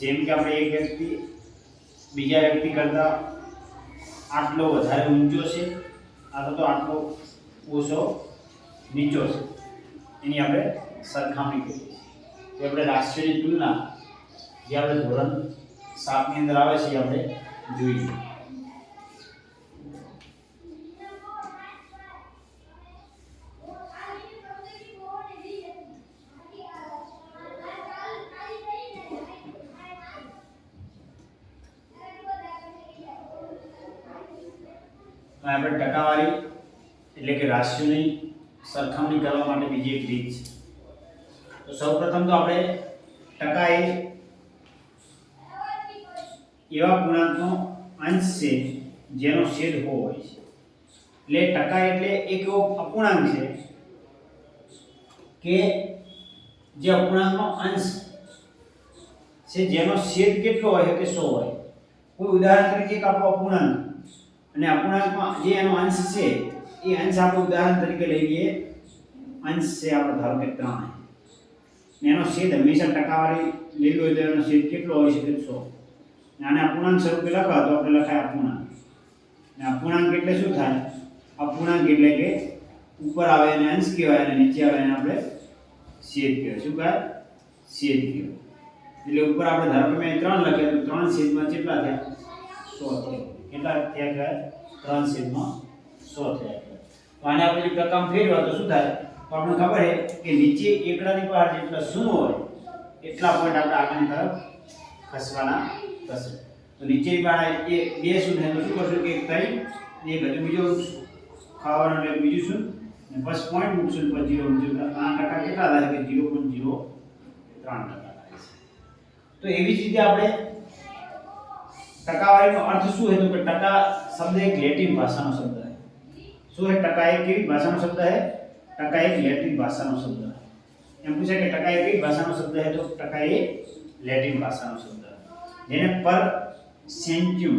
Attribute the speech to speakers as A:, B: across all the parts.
A: જેમ કે આપણે એક વ્યક્તિ બીજા વ્યક્તિ કરતાં આટલો વધારે ઊંચો છે અથવા તો આટલો ઓછો નીચો છે એની આપણે સરખામણી કરીએ છીએ. આપણે રાશિઓની તુલના જે આપણે ધોરણ 7 ની અંદર આવે છે એ આપણે જોઈએ. આપણે ટકાવારી એટલે કે રાશિઓની સરખામણી કરવા માટે બીજી એક રીત છે. તો સૌપ્રથમ તો આપણે ટકા એ એવા પૂર્ણાંકનો અંશ છે જેનો છેદ હોય છે. એટલે ટકા એટલે એક એવો અપૂર્ણાંક છે કે જે અપૂર્ણાંકનો અંશ છે જેનો છેદ કેટલો હોય કે 100 હોય. કોઈ ઉદાહરણ તરીકે એક આપણો અપૂર્ણાંક અને અપૂર્ણાંકમાં જે એનો અંશ છે એ અંશ આપણે ઉદાહરણ તરીકે લઈ લઈએ. અંશ છે આપણો ધારો કે 3 ને એનો છેદ હંમેશા ટકાવારી લેવી હોય તો એનો છેદ કેટલો હોય છે કે 100. આને અપૂર્ણાંક સ્વરૂપે લખાય તો આપણે લખાય અપૂર્ણાંક. ને અપૂર્ણાંક એટલે શું થાય? અપૂર્ણાંક એટલે કે ઉપર આવે એને અંશ કહેવાય અને નીચે આવે એને આપણે છેદ કહેવાય. શું કહેવાય? છેદ કહેવાય. એટલે ઉપર આપણે ધારો કે મેં 3 લખ્યા તો 3 છેદમાં કેટલા થયા? 100 થયા. કેટલા થયા કહેવાય? 3 છેદમાં 100 થયા. તો આને આપણે જો ટકામાં ફેરવા તો શું થાય? તો આપણને ખબર છે કે નીચે એકડાની બહાર જેટલા શૂન્ય હોય એટલા પોઈન્ટ આપણે આગળની તરફ ખસવાના થશે. તો નીચેની બહાર એ બે શૂન્ય તો શું કરશું કે 3 ને એક હજુ બીજો ખાવાનો એટલે બીજું શૂન્ય ને બસ પોઈન્ટ મૂકશું પર 0 મૂકશું. આ ટકા કેટલા થાય કે 0.03% થાય છે. તો એવી જ રીતે આપણે ટકાવારીનો અર્થ શું છે? તો કે ટકા શબ્દ એક લેટિન ભાષાનો શબ્દ છે. શું છે? ટકા એક કેવી ભાષાનો શબ્દ છે? ટકા એક લેટિન ભાષાનો શબ્દ છે. એમ પૂછે કે ટકા એક કેવી ભાષાનો શબ્દ છે? તો ટકા એ લેટિન ભાષાનો શબ્દ છે જેને પર સેન્ટિયમ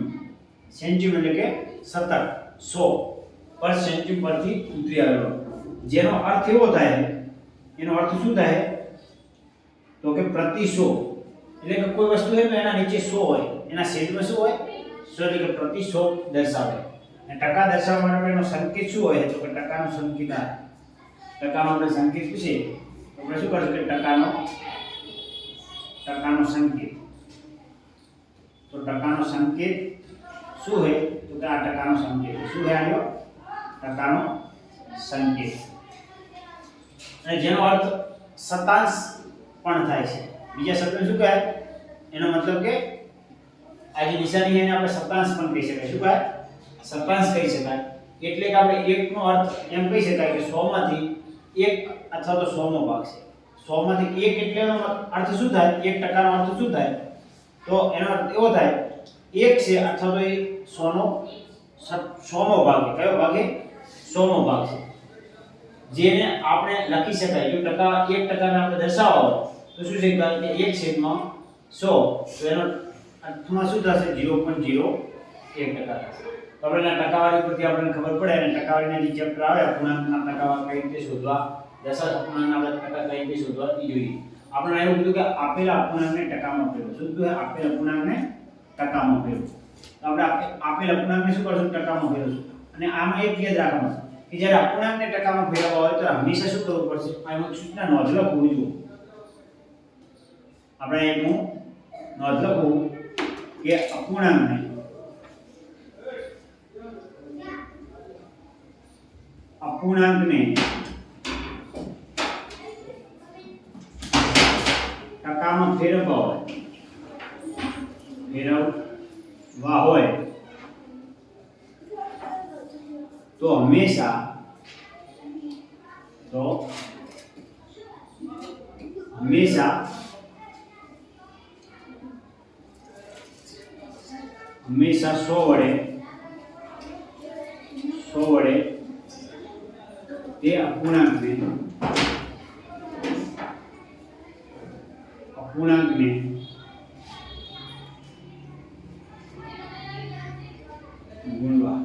A: એટલે કે સતત 100 પર સેન્ટિયમ પરથી ઉતરી આવેલો, જેનો અર્થ એવો થાય, એનો અર્થ શું થાય તો કે પ્રતિ 100. એટલે કે કોઈ વસ્તુ છે તો એના નીચે 100 હોય, એના છેદમાં શું હોય? 100 એટલે કે પ્રતિ 100 દર્શાવે. અને ટકા દર્શાવવા માટે એનો સંકેત શું હોય? તો કે ટકાનો સંકેત આ. ટકાનો આપણે સંકેત પૂછીએ તો આપણે શું કરશું કે ટકાનો સંકેત. તો ટકાનો સંકેત શું છે? તો કે આ ટકાનો સંકેત શું છે? આનો ટકાનો સંકેત. અને જેનો અર્થ શતાંશ પણ થાય છે. બીજા શબ્દમાં શું કહે? એનો મતલબ કે આ જે નિશાની એને આપણે શતાંશ પણ કહી શકાય. શું કહે? શતાંશ કહી શકાય. એટલે કે આપણે 1 નો અર્થ એમ કહી શકાય કે 100 માંથી 1 અથવા તો 100 નો ભાગ છે. 100 માંથી 1 એટલે એનો અર્થ શું થાય? 1% નો અર્થ શું થાય? તો એનો અર્થ એવો થાય 1 છે અથવા તો એ 100 નો 100મો ભાગ છે. કયો ભાગ છે? 100મો ભાગ છે. જેને આપણે લખી શકાય. જો ટકા 1% ને આપણે દર્શાવવો તો શું છે કે 1/100 તો એનો અર્થમાં શું થશે? 0.01% થશે. તો આપણે ટકાવારી પરથી આપણને ખબર પડે અને ટકાવારીના જે ચેપ્ટર આવે અપૂર્ણાંકના ટકાવારી કઈ રીતે શોધવા, દશાંશ અપૂર્ણાંકના આપણે ટકા કઈ રીતે શોધવા એ જોઈએ. આપણે એવું કીધું કે આપેલા અપૂર્ણાંકને ટકામાં ફેરવો. શું કીધું? આપેલ અપૂર્ણાંકને ટકામાં ફેરવો. તો આપણે આપેલ અપૂર્ણાંકને શું કરશું? ટકામાં ફેરવશું. અને આમાં એક યાદ રાખવાનું કે જ્યારે અપૂર્ણાંકને ટકામાં ફેરવવા હોય તો હંમેશા શું કરવું પડશે? આમાં સૂચના નોંધ લખવું જોઈએ. આપણે એનું નોંધ લખવું કે અપૂર્ણાંકને ટકામાં ફેરવવા હોય તો હંમેશા હંમેશા 100 વડે તે અપૂર્ણાંકને ગુણવા.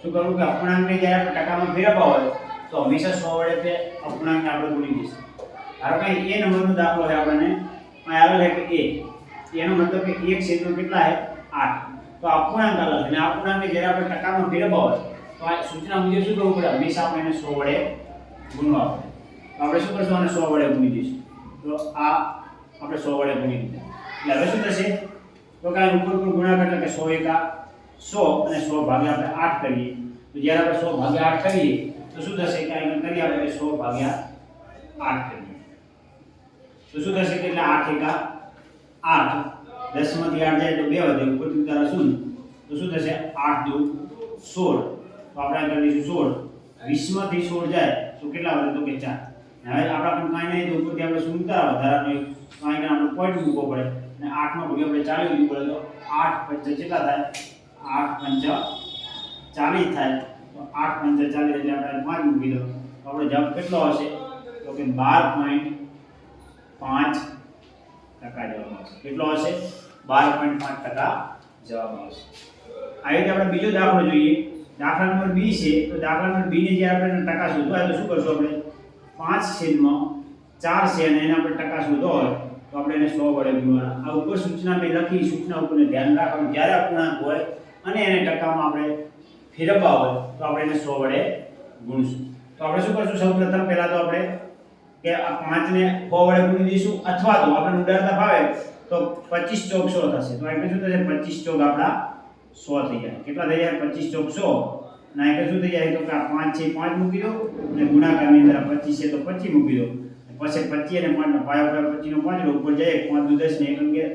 A: શું કરવું કે અપૂર્ણાંકને જ્યારે આપણે ટકામાં ફેરવવા હોય તો હંમેશા 100 વડે તે અપૂર્ણાંકને આપણે ગુણી દઈશું. ધારો કે a નંબરનો દાખલો છે આપણને આવેલો છે કે a એનો મતલબ કે 1 / કેટલા है 8 તો અપૂર્ણાંક અલગ અને અપૂર્ણાંકને જ્યારે આપણે ટકામાં ફેરવવા હોય તો આ સૂચના મુજબ શું કરવું પડે હંમેશા આપણે એને 100 વડે ગુણવા પડે તો આપણે શું કરશું આને 100 વડે ગુણી દઈશું તો આ આપણે 100 વડે ગુણી દીધા એટલે હવે શું થશે તો કાંઈ ઉપર ગુણાકાર એટલે કે 100 એકા 100 અને 100 ભાગ્યા આપણે 8 કરીએ તો જ્યારે આપણે 100 ભાગ્યા 8 કરીએ તો શું થશે કે અહીંયા કરીએ આપણે 100 ભાગ્યા 8 કરીએ તો શું થશે કે એટલે 8 એકા 8 10 માંથી 8 જાય તો 2 વધે ઉપરથી ઉતારા 0 તો શું થશે 8 દુ 16 તો આપણે કરી દઈશું 16 20 માંથી 16 જાય તો કેટલા વધે તો કે 4 હવે આપણા પણ કાંઈ નહીં તો ઉપરથી આપણે 0 ઉતારા વધારાનો કાંઈ આપણે પોઈન્ટ મૂકવો પડે અને 8 નો ભાગ્ય આપણે 40 લીધું પડે તો 8 × 5 કેટલા થાય 8 × 40 થાય તો 8 × 40 એટલે આપણે 5 મૂકી દો તો આપણો જવાબ કેટલો આવશે તો કે 12.5% જવાબ આવશે કેટલો હશે 12.5% જવાબ આવશે આ રીતે આપણે બીજો દાખલો જોઈએ દાખલા નંબર 2 છે તો દાખલા નંબર 2 ને જે આપણે ટકા શોધવા હોય તો શું કરશું આપણે 5/4 છે અને એના પર ટકા શોધવો હોય તો આપણે એને 100 વડે ગુણવાના આ ઉપર સૂચના મેં લખી સૂચના ઉપર ધ્યાન રાખવાનું જ્યારે અપૂર્ણાંક હોય અને એને ટકામાં આપણે ફેરવવા હોય તો આપણે એને 100 વડે ગુણશું તો આપણે શું કરશું સૌપ્રથમ પહેલા તો આપણે કે આ 5 ને 100 વડે ગુણી દઈશું અથવા તો આપણે ઉડાડતા ભાવે તો 25 ચોક 100 થશે તો એટલે શું થશે 25 ચોક આપડા 100 થઈ જાય કેટલા થઈ જાય 25 ચોક 100 ના એટલે શું થઈ જાય તો કે આ 5 છે 5 મૂકી દો અને ગુણાકારની અંદર 25 છે તો 25 મૂકી દો પછી 25 અને 5 નો પાયો ઉપર 25 નો 5 ઉપર જાય 5 દુ 10 ને 1 11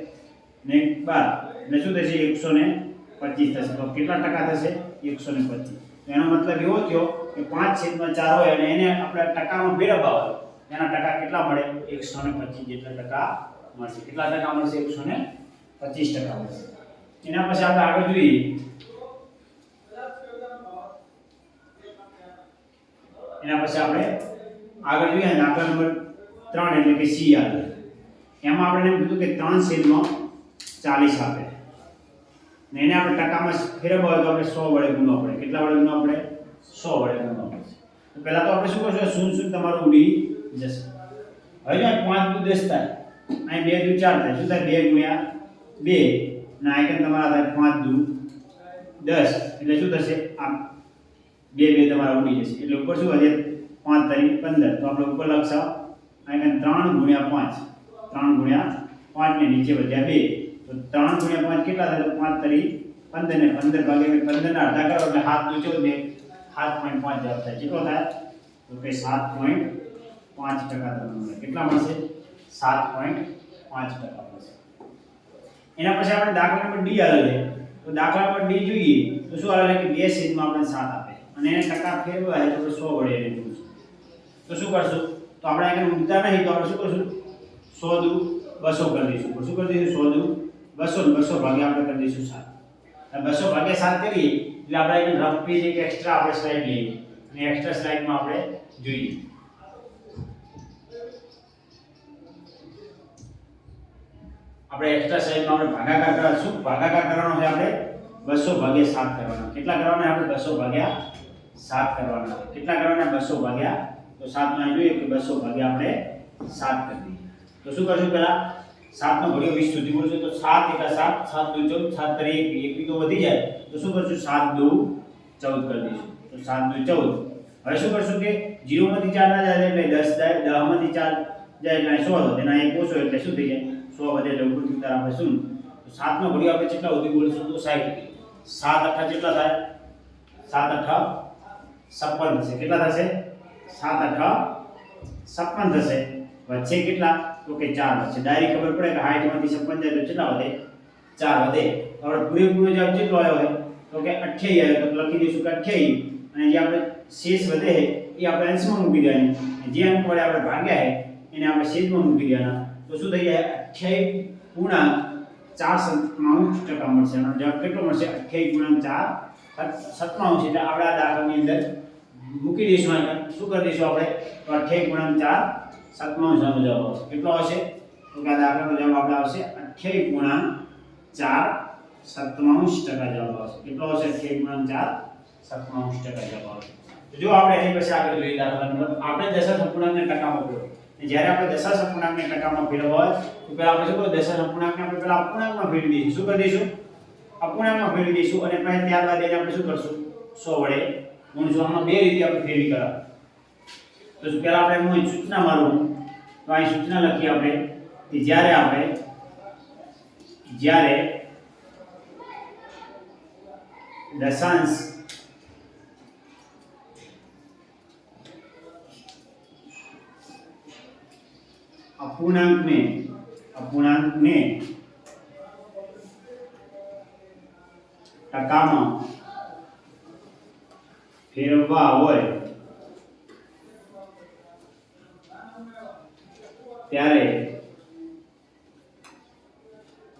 A: ને 12 એટલે શું થશે 125 થશે તો કેટલા ટકા થશે 125 એનો મતલબ એવો થયો કે 5/4 હોય અને એને આપણે ટકામાં ફેરવવા હોય એના ટકા કેટલા મળે 125 જેટલા ટકા મળશે કેટલા ટકા મળશે 125 ટકા મળશે એના પછી આપણે આગળ જોઈએ દાખલા નંબર 3 એટલે કે સી આવે એમાં આપણે એમ કીધું કે 3/40 આપે ને એને આપણે ટકામાં ફેરવવા હોય તો આપણે 100 વડે ગુણવા પડે કેટલા વડે ગુણવા પડે 100 વડે ગુણવા પડશે તો પહેલા તો આપણે શું કરશું 0 તમારું ઉડી જશે હવે જો 5 દુ 10 થાય અહીં 2 દુ 4 થાય શું થાય 2 × 2 ના આઈકન તમારા થાય 5 દુ 10 એટલે શું થશે આ 2 તમારા ઉડી જશે એટલે ઉપર શું વધે 5 તરી 15 તો આપણે ઉપર લખશું આઈકન 3 × 5 ને નીચે વધ્યા 2 તો 3 × 5 કેટલા થાય તો 5 તરી 15 ને 15 ભાગ્યા 15 ના અડધા કરો એટલે 7 દુ 14 ને 7.5 જવાબ થાય કેટલો થાય તો કે 7.5% તમને કેટલા મળશે 7.5% મળશે એના પછી આપણે દાખલા નંબર ડી આલે છે તો દાખલા નંબર ડી જોઈએ તો શું આલે કે 2 માં આપણે 7 આપે અને એને ટકા ફેરવવા હોય તો 100 વડે એને ગુણશું તો શું કરશું તો આપણે અહીંયા ઉડતા નહીં તો આપણે શું કરશું 100 દુ 200 કરી દઈશું શું કરી દઈશું 100 દુ 200 200 ભાગ્યા આપણે કરી દઈશું 7 200 ભાગ્યા 7 કરીએ એટલે આપણે અહીંયા રફ પેજ એક એક્સ્ટ્રા આપણે સ્લાઇડ લઈએ અને એક્સ્ટ્રા સ્લાઇડમાં આપણે જોઈએ આપણે એક્સ્ટ્રા સ્લાઇડમાં આપણે ભાગાકાર કરશું ભાગાકાર કરવાનો છે આપણે 200 ભાગ્યા 7 કરવાનો કેટલા કરવાના આપણે 200 ભાગ્યા 7 કરવાના કેટલા કરવાના 200 ભાગ્યા તો 7 માં જોઈએ કે 200 ભાગ્યા આપણે 7 કરી દઈએ તો શું કરશું પહેલા 7 નો ઘડિયો 20 સુધી બોલશો તો 7 × 7 7 દુ 14 7 તરી 1 તો વધી જાય તો શું કરશું 7 દુ 14 કરી દઈશું તો 7 દુ 14 હવે શું કરશું કે 0 માંથી 4 ના જાય એટલે 10 જાય 10 માંથી 4 જાય એટલે 100 વધે એના 1 ઓછો એટલે શું થઈ જાય 100 વધે એટલે ઉપર ઉતાર આપણે શું તો 7 નો ઘડિયો આપણે કેટલા સુધી બોલશું તો 60 7 8 કેટલા થાય 7 8 56 થશે કેટલા થશે 7 8 56 થશે વચ્ચે કેટલા તો કે 4 વચ્ચે ડાયરેક્ટ ખબર પડે કે 60 માંથી 56 જાય તો કેટલા વધે 4 વધે હવે પૂરેપૂરો જવાબ કેટલો આવ્યો હોય તો કે 28 આવ્યો તો લખી દઈશું કે 28 અને જે આપણે શેષ વધે એ આપણે અંશમાં મૂકી દેવાની જે અંક વડે આપણે ભાગ્યા છે એને આપણે છેદમાં મૂકી દેવાના તો શું થઈ જાય 28.4% મળશે એનો જવાબ કેટલો મળશે 28.4 એટલે આપણે આ દાખલાની અંદર મૂકી દઈશું અહીંયા શું કરી દઈશું આપણે તો 28.4 નો જવાબ આવશે કેટલો આવશે તો કે આ દાખલાનો જવાબ આપણે આવશે 28.4 જવાબ આવશે કેટલો આવશે 28.4 જવાબ આવશે તો જો આપણે એની પછી આગળ જોઈએ દાખલા નંબર આપણે દશાંશ અપૂર્ણાંકને ટકામાં ફેરવો જ્યારે આપણે દશાંશ અપૂર્ણાંકને ટકામાં ફેરવવા હોય તો પહેલા આપણે શું કરીશું, દશાંશ અપૂર્ણાંકને આપણે પહેલા અપૂર્ણાંકમાં ફેરવી દઈશું. શું કરી દઈશું? અપૂર્ણાંકમાં ફેરવી દઈશું અને પછી ત્યારબાદ એને આપણે શું કરશું, 100 વડે ગુણીશું. આમાં બે રીતે આપણે ફેરવી કરાવ. તો પહેલા આપણે હું સૂચના મારું તો અહીં સૂચના લખીએ આપણે કે જ્યારે દશાંશ અપૂર્ણાંકને ટકામાં ફેરવવા હોય ત્યારે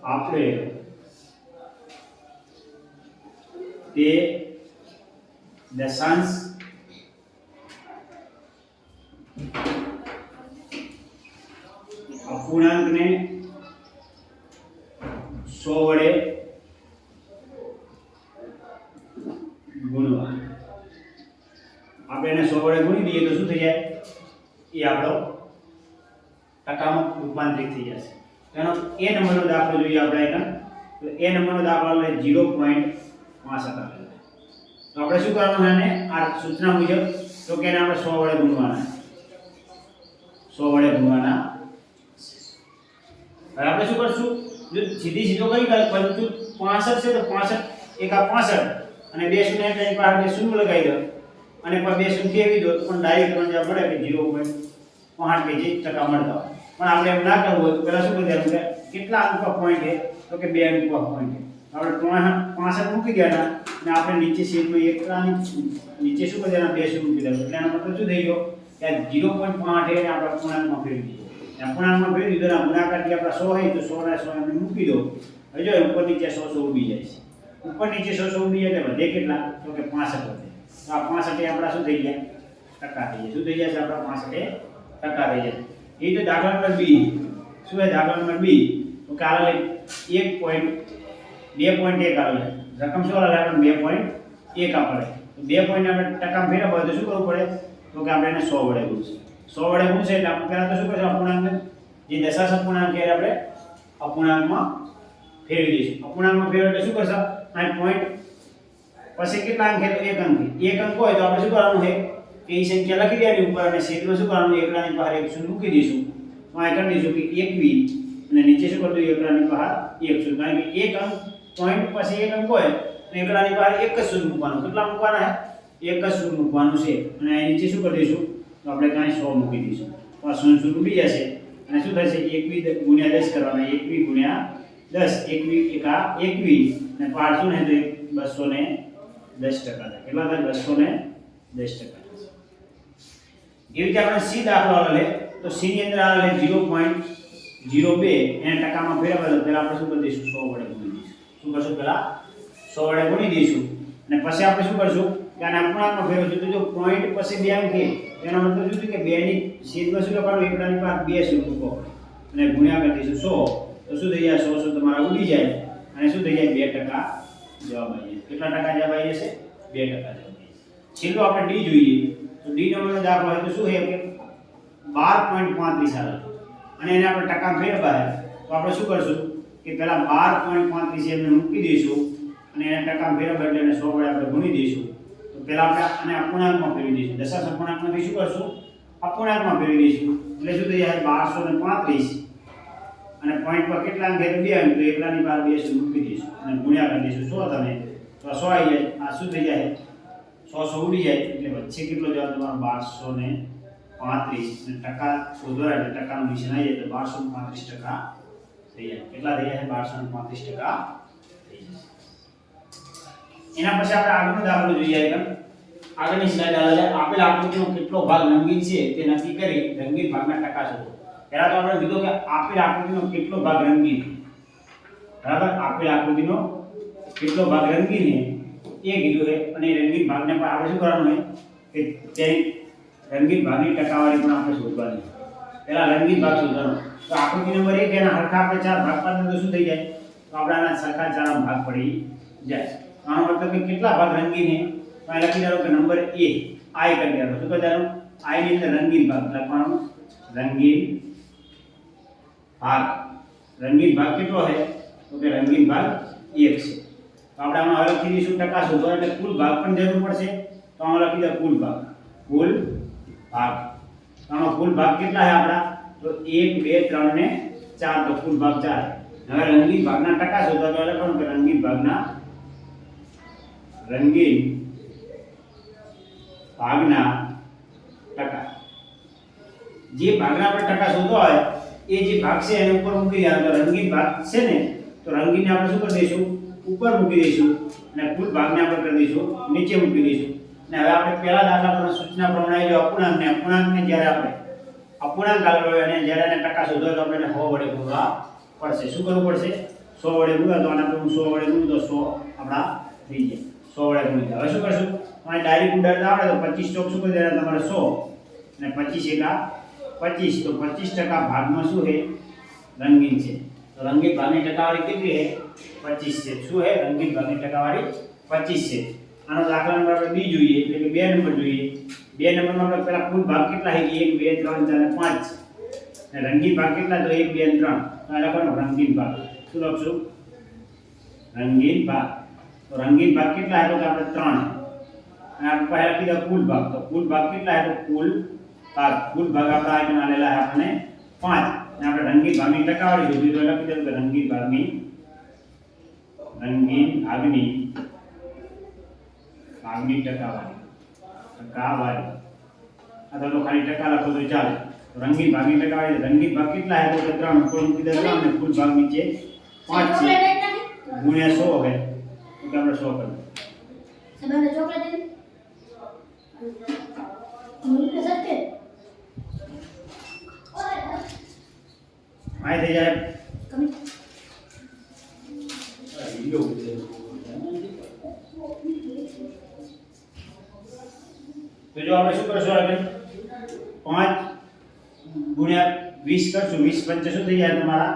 A: આપણે તે દશાંશ અપૂર્ણાંકને 100 વડે ગુણવા. આપણે એને 100 વડે ગુણી દઈએ તો શું થઈ જાય, એ આપણો ટકામાં રૂપાંતરિત થઈ જશે. એનો એ નંબરનો દાખલો જોઈએ આપણે એને. તો એ નંબરનો દાખલો એટલે 0.65 આપેલો. તો આપણે શું કરવાનું છે, આ સૂચના મુજબ તો કે એને આપણે 100 વડે ગુણવાના. 100 વડે ગુણવાના. હવે આપણે શું કરશું, જો સીધો કરી પરંતુ 65 છે તો 65 એકા 65 અને 2 શૂન્ય એટલે એક વાર 2 શૂન્ય લગાવી દો અને પછી 2 શૂન્ય ફેરવી દો તો પણ ડાયરેક્ટ તમને મળે કે 0.5 કે જે ટકા મળતા હોય. પણ આપણે એમ ના કરવું હોય તો પહેલા શું કરી દેવાનું કે કેટલા અંક પોઈન્ટ છે, તો કે 2 અંક પોઈન્ટ છે. આપણે 65 મૂકી દેવાના અને આપણે નીચે શેડમાં એકલાની નીચે શું કરી દેવાના, 2 શૂન્ય મૂકી દેવાના. એટલે એનો મતલબ શું થઈ ગયો કે 0.5 એને આપણે પૂર્ણાંકમાં ફેરવી દીધો. પૂર્ણાંકમાં ફેરવી દીધો અને ગુણાકારથી આપણે 100 હોય તો 100 ના 100 એમને મૂકી દો. હવે જો ઉપર નીચે 100 ઉડી જાય છે. ઉપર નીચે 100 ઉડી જાય એટલે વધે કેટલા, તો કે 65 વધે. તો આ 65 આપણા શું થઈ ગયા, ટકા થઈ જાય. શું થઈ જશે આપણા 65 ટકા થઈ જશે. એ તો દાખલા નંબર B. શું છે દાખલા નંબર B? તો કે આલે 2.1 આલે. રકમ શું આલે આપણે 2.1 આપણે. તો 2 પોઈન્ટ આપણે ટકામાં ફેરવવા હોય તો શું કરવું પડે, તો કે આપણે એને 100 વડે ગુણશું. 100 વડે ગુણશે એટલે આપણે પહેલા તો શું કરશું, અપૂર્ણાંક જે દશાંશ અપૂર્ણાંક છે આપણે અપૂર્ણાંકમાં ફેરવી દઈશું. અપૂર્ણાંકમાં ફેરવે એટલે શું કરશે, આ પોઈન્ટ પછી કેટલા અંક છે, તો 1 અંક. 1 અંક હોય તો આપણે શું કરવાનું છે કે એ સંખ્યા લખી દેવાની ઉપર અને છેદમાં શું કરવાનું, એકલાની બહાર 1 શૂન્ય મૂકી દઈશું. તો આ કરી દઈશું કે 21 અને નીચે શું કરી દઈશું, એકલાની બહાર 1 શૂન્ય. કારણ કે 1 અંક પોઈન્ટ પછી 1 અંક હોય અને એકલાની બહાર 1 જ શૂન્ય મૂકવાનું. કેટલા મૂકવાના છે, 1 જ શૂન્ય મૂકવાનું છે. અને આ નીચે શું કરી દઈશું, તો આપણે કાંઈ 100 મૂકી દઈશું. તો આ શૂન્ય શૂન્ય ઉડી જશે અને શું થશે, 21 ગુણ્યા 10 કરવાના. 21 ગુણ્યા 10, 21 એકા 21 અને પાડશું ને તો 210 ટકા થાય. કેટલા થાય, 210 ટકા. એવી રીતે આપણે C દાખલો લે તો C ની અંદર આ લે 0.02 એને ટકામાં ફેરવવા તો પહેલા આપણે શું કરી દઈશું, 100 વડે ગુણી દઈશું. શું કરશું, પહેલા 100 વડે ગુણી દઈશું અને પછી આપણે શું કરશું કે આને અપૂર્ણાંકમાં ફેરવશું. તો જો પોઈન્ટ પછી 2 અંક છે એનો મતલબ શું છે કે 2 ની છેદમાં શું લખવાનું, એકલાની બહાર 2 શું મૂકો અને ગુણ્યા કરી દઈશું 100. તો શું થઈ જાય, 100 તમારા ઉડી જાય અને શું થઈ જાય, 2 ટકા જવાબ આવી જાય. કેટલા ટકા જવાબ આવી જશે, 2 ટકા જવાબ આવી જશે. છેલ્લો આપણે D જોઈએ. તો D નંબરનો દાખલો હોય તો શું છે કે 12.35 આવે અને એને આપણે ટકા ફેરવવા હોય તો આપણે શું કરશું કે પહેલા 12.35 એમને મૂકી દઈશું અને એને ટકા ફેરવવા એટલે એને 100 વડે આપણે ગુણી દઈશું. તો પહેલા આપણે આને અપૂર્ણાંકમાં ફેરવી દઈશું. દશાંશ અપૂર્ણાંકમાંથી શું કરશું, અપૂર્ણાંકમાં ફેરવી દઈશું. એટલે શું થઈ જાય, 1235 અને પોઈન્ટ પર કેટલા અંક છે, 2 અંક. તો એકલાની બહાર 2 શૂન્ય મૂકી દઈશું અને ગુણ્યા કરી દઈશું 100 તમે. તો 100 આવી જાય. આ શું થઈ જાય, 100 ઉડી જાય એટલે વચ્ચે કેટલો જવાબ તમારો, 1235. અને ટકા શોધવા એટલે ટકાનું નિશાન આવી જાય તો 1235 ટકા થઈ જાય. કેટલા થઈ જાય, 1235 ટકા થઈ જાય. એના પછી આપણે આગળનો દાખલો જોઈએ. આગળની સ્લાઇડ આવે આપેલ આકૃતિનો કેટલો ભાગ રંગીન છે તે નક્કી કરી રંગીન ભાગના ટકા શોધો. પહેલા તો આપણે કીધું કે આપેલ આકૃતિનો કેટલો ભાગ રંગીન, બરાબર, આપેલ આકૃતિનો કેટલો ભાગ રંગીન છે એ કીધું છે અને રંગીન ભાગને પણ આપણે શું કરવાનું છે કે તેની રંગીન ભાગની ટકાવારી પણ આપણે શોધવાની. પહેલા રંગીન ભાગ શોધવાનો. તો આકૃતિ નંબર 1 એના હરખા આપણે 4 ભાગ પાડીએ તો શું થઈ જાય, તો આપણે આના સરખા 4 ભાગ પડી જાય. આનો મતલબ કે કેટલા ભાગ રંગીન છે, તો અહીં લખી દો કે નંબર A I કરી દેવાનો. શું કરી દેવાનું, I ની અંદર રંગીન ભાગ લખવાનો रंगीन भाग रंगीन भाग કેટલો છે તો કે રંગીન ભાગ 1 છે તો આપણે આમાં લખી દઈશું ટકા શોધવા એટલે કુલ ભાગ પણ જરૂર પડશે તો આમાં લખી દે કુલ ભાગ તો આમાં કુલ ભાગ કેટલા છે આપડા તો 1 2 3 ને 4 તો કુલ ભાગ 4 હવે રંગીન ભાગના ટકા શોધવા તો લખવાનું કે રંગીન ભાગના ટકા જે ભાગના આપણે ટકા શોધવા હોય એ જે ભાગ છે એને ઉપર મૂકી દેવાનો તો રંગીન ભાગ છે ને તો રંગીનને આપણે શું કરી દઈશું ઉપર મૂકી દઈશું અને કુલ ભાગને આપણે કરી દઈશું નીચે મૂકી દઈશું અને હવે આપણે પહેલા દાખલા પર સૂચના પ્રમાણે જો અપૂર્ણાંકને જ્યારે આપણે અપૂર્ણાંક આવેલો હોય અને જ્યારે એને ટકા શોધવા તો આપણે 100 વડે ગુણવા પડશે શું કરવું પડશે 100 વડે ગુણવા તો આને આપણે 100 વડે ગુણું તો 100 આપણા થઈ જાય 100 વડે ગુણી હવે શું કરશું તમારે ડાયરેક્ટ ઉડાડતા આવડે તો 25 ચોક શું કરી દેવાના તમારે 100 અને 25 એકા 25 તો 25% ભાગમાં શું છે રંગીન છે તો રંગીન ભાગની ટકાવારી કેટલી છે 25 છે શું છે રંગીન ભાગની ટકાવારી 25 છે આનો દાખલા નંબર આપણે બી જોઈએ એટલે કે 2 નંબર જોઈએ 2 નંબરમાં આપણે પહેલા કુલ ભાગ કેટલા છે 1 2 3 4 અને 5 અને રંગીન ભાગ કેટલા તો 1 2 3 તો આ લખવાનું રંગીન ભાગ શું લખશું રંગીન ભાગ તો રંગીન ભાગ કેટલા છે તો આપણે 3 અને આપણે પહેલા કીધા કુલ ભાગ તો કુલ ભાગ કેટલા છે તો કુલ ભાગ આપણા આઈકન આલેલા છે આપણે 5 અને આપણે રંગીન ભાગની ટકાવારી શોધી તો લખી દઉં કે રંગીન ભાગની ટકાવારી અથવા તો ખાલી ટકા લખો તો ચાલે રંગીન ભાગની ટકાવારી રંગીન ભાગ કેટલા છે તો 3 ઉપર મૂકી દે 3 અને કુલ ભાગ નીચે 5 છે ગુણ્યા 100 है तो આપણે 100 કરીએ
B: सबने चॉकलेट दे मुझे सकते
A: आए થઈ જાય
B: कमी
A: તો જો આપણે શું કરશું આગળ 5 ગુણ્યા 20 કરશું 20 પંચા શું થઈ જાય તમારા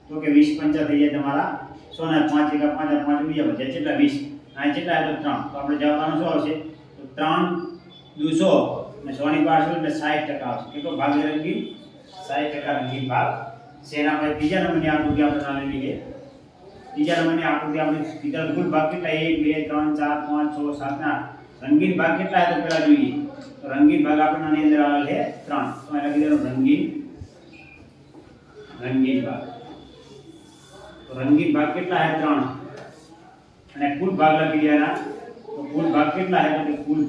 A: તો કે 20 પંચા થઈ જાય તમારા 100 ના 5 એકા 5 5 બીજા વધે કેટલા 20 આ કેટલા તો 3 તો આપણે જવાબ આનો શું આવશે તો 3 200 અને 100 ની પાછળ એટલે 60% આવશે કેટલો ભાગ રંગીન 60% રંગીન ભાગ છે એના પછી ત્રીજા નંબરની આકૃતિ આપણે આલેલી છે ત્રીજા નંબરની આકૃતિ આપણે કીધા કુલ ભાગ કેટલા 1 2 3 4 5 6 7 8 રંગીન ભાગ કેટલા છે તો પેલા જોઈએ તો રંગીન ભાગ આપણે આની અંદર આવેલ છે 3 તો એને લખી દેવાનું રંગીન ભાગ તો રંગીન ભાગ કેટલા છે 3 અને કુલ ભાગ લખી દેવાના તો કુલ ભાગ કેટલા છે તો કુલ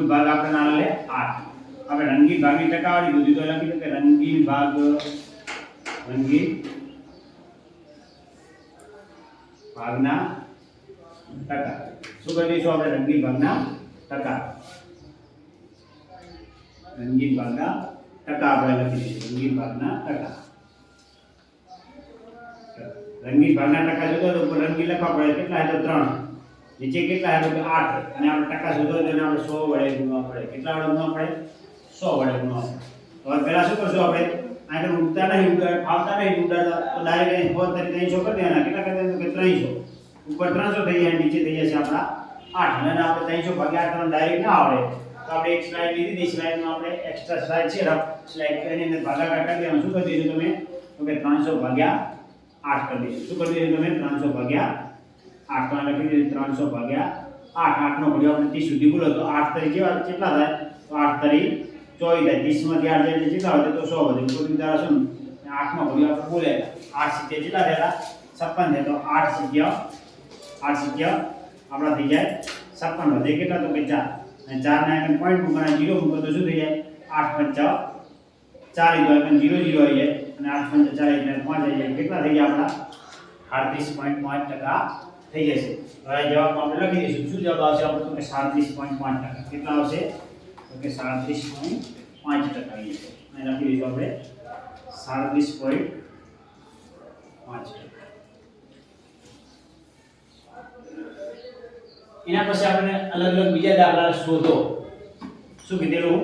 A: ભાગ આપણે આવેલ છે 8 આપણે રંગીન ભાગની ટકાવારી શોધી તો લખી દો કે રંગીન ભાગના ટકા શું કરી દઈશું આપણે રંગીન ભાગના ટકા આપણે લખી દઈશું રંગીન ભાગના ટકા શોધો તો ઉપર રંગીન લખવા પડે કેટલા છે તો 3 નીચે કેટલા છે તો 8 અને આપણે ટકા શોધો તો એને આપણે 100 વડે ગુણવા પડે કેટલા વડે ગુણવા પડે 100 વડે ગુણવા પડે તો હવે પહેલા શું કરશું આપણે આગળ ઉડતા નહીં ફાવતા નહીં ઉડાડતા તો ડાયરેક્ટ 100 તરીકે 300 કરી દેવાના કેટલા કરી દેવાના તો 300 ઉપર 300 થઈ જાય નીચે થઈ જશે આપણા 8 અને આપણે 300 ભાગ્યા 8 ડાયરેક્ટ ના આવડે તો આપણે એક સ્લાઇડ લીધી તે સ્લાઇડમાં આપણે એક્સ્ટ્રા સ્લાઇડ છે રફ સ્લાઇડ કરીને અંદર ભાગાકાર કરી દેવાનું શું કરી દઈશું તમે તો કે 300 ભાગ્યા 8 કરી દઈશું શું કરી દઈશું તમે 300 ભાગ્યા 8 માં લખી દઈશું 300 ભાગ્યા 8 8 નો ઘડિયો આપણે 30 સુધી બોલો તો 8 તરી કેટલા થાય તો 8 તરી 24 થાય 30 માંથી 8 જાય કેટલા વધે તો 100 વધે કોઈ વિચાર શું 8 નો ઘડિયો આપણે બોલે 8 સીધે કેટલા થયા 56 છે તો 8 સીધ્યા આપણા થઈ જાય 56 વધે કેટલા તો કે 4 અને 4 ના આઈકન પોઈન્ટ મૂકવાના 0 મૂકો તો શું થઈ જાય 8 5 40 તો આઈકન 0 0 આવી જાય અને 8 5 40 એટલે 5 આવી જાય કેટલા થઈ ગયા આપણા 38.5% થઈ જશે હવે જવાબમાં આપણે લખી દઈશું શું જવાબ આવશે આપણે તો કે 37.5% કેટલા આવશે તો કે 37.5% આવી જશે અને લખી દઈશું આપણે 37.5% એના પછી આપણે અલગ અલગ બીજા દાખલા શોધો શું કીધેલું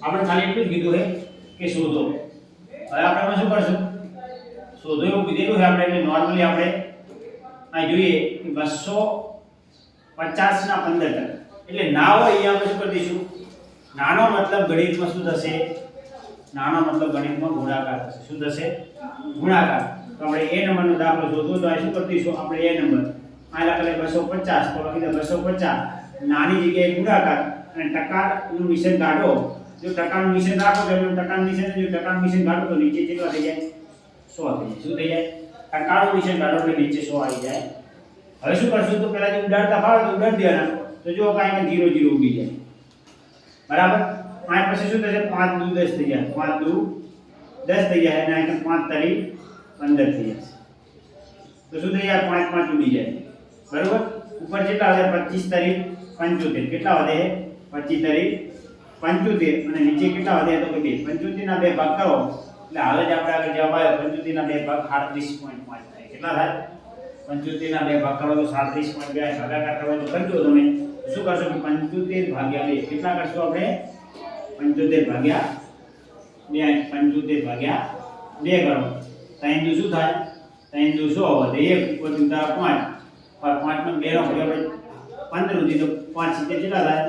A: આપણે ખાલી એટલું જ કીધું છે કે શોધો હવે આપણે શું કરશું શોધો એવું કીધેલું છે આપણે એટલે નોર્મલી આપણે આ જોઈએ કે 250 ના 15% એટલે ના હોય અહીંયા આપણે શું કરી દઈશું નાનો મતલબ ગણિતમાં શું થશે? નાનો મતલબ ગણિતમાં ગુણાકાર થશે. શું થશે? ગુણાકાર. તો આપણે એ નંબરનો દાખલો શોધવો તો આ શું કરતીશું? આપણે એ નંબર આ લખેલે 250 તો લખી દે 250 નાની જગ્યાએ ગુણાકાર અને ટકાનું નિશાન કાઢો. જો ટકાનું નિશાન રાખો તો એનું ટકાનું નિશાન, જો ટકાનું નિશાન કાઢો તો નીચે કેટલા થઈ જાય? 100 થઈ જાય. શું થઈ જાય? ટકાનું નિશાન કાઢો એટલે નીચે 100 આવી જાય. હવે શું કરશું? તો પહેલા જે ઉડાડતા ફાવે તો ઉડાડી દેવાના. તો જો કાંઈ 0 0 ઉડી જાય. બરાબર. આ પછી શું થશે? 5 દુ 10 થઈ જાય. 5 દુ 10 થઈ જાય અને આ 5 તારી 15 થઈ જશે. તો શું થઈ જાય? 5 5 ઉડી જાય. બરાબર. ઉપર કેટલા વધે? 25 તારી 75. કેટલા વધે? 25 તારી 75 અને નીચે કેટલા વધે? તો કે 2. 75 ના 2 ભાગ કરો એટલે હાલ જ આપણે આગળ જવાબ આવ્યો. 75 ના 2 ભાગ 38.5 થાય. કેટલા થાય? 75 ના 2 ભાગ કરો તો 37.2 ભાગાકાર કરો તો કરજો તમે. શું કરશો કે 75 ભાગ્યા 2 કેટલા કરશો આપણે? 75 ભાગ્યા 2 75 ભાગ્યા 2 કરો. 3 દુ શું થાય? 3 દુ 100 વધે 1 ઉપર ઉતારા 5 5 નો 2 નો ભાગ્યા આપણે 15 ઉધી તો 5 સિત્તેર કેટલા થાય?